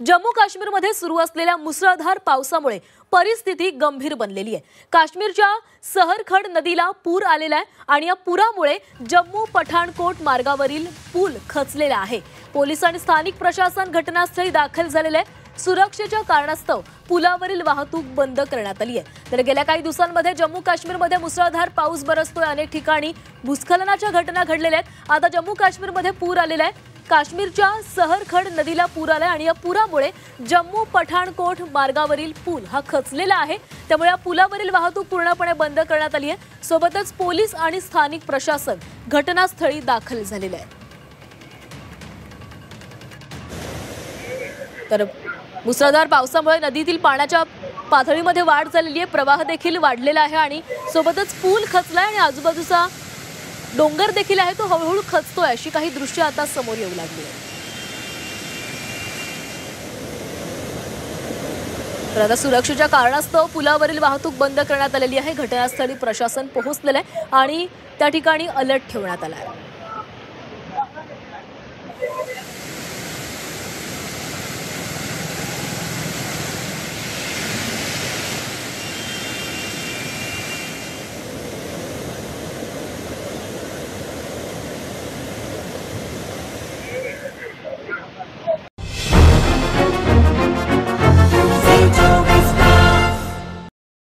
जम्मू काश्मीरमध्ये सुरू असलेल्या मुसळधार पावसामुळे परिस्थिती गंभीर बनलेली आहे। काश्मीरच्या सहरखड नदीला पूर आलेला आहे आणि या पुरामुळे जम्मू पठाणकोट मार्गावरील पूल खचलेला आहे। पोलीस आणि स्थानिक प्रशासन घटनास्थळी दाखल झालेले आहे। सुरक्षेच्या कारणास्तव पुलावरील वाहतूक बंद करण्यात आली आहे। तर गेल्या काही दिवसांमध्ये जम्मू काश्मीरमध्ये मुसळधार पाऊस बरसतोय। अनेक ठिकाणी भूस्खलनाच्या घटना घडलेल्या आहेत। आता जम्मू काश्मीरमध्ये पूर आलेला आहे। काश्मीरच्या सहरखड नदीला पूर आलाय आणि या पुरामुळे जम्मू पठाणकोट मार्गावरील पूल हा खचलेला आहे। त्यामुळे या पुलावरील वाहतूक पूर्णपणे बंद करण्यात आली आहे। सोबतच पोलीस आणि स्थानिक प्रशासन घटनास्थळी दाखल झालेले आहे। तर मुसळधार पावसामुळे नदीतील पाण्याच्या पातळीमध्ये वाढ झालेली आहे। प्रवाह देखील वाढलेला आहे आणि सोबतच पूल खचलाय आणि आजूबाजूचा डोंगर देखील आहे तो हळूहळू खचतोय। अशी काही दृश्य आता समोर येऊ लागली आहेत। तर आता सुरक्षेच्या कारणास्तव पुलावरील वाहतूक बंद करण्यात आलेली आहे। घटनास्थळी प्रशासन पोहोचलेलं आहे आणि त्या ठिकाणी अलर्ट ठेवण्यात आला आहे।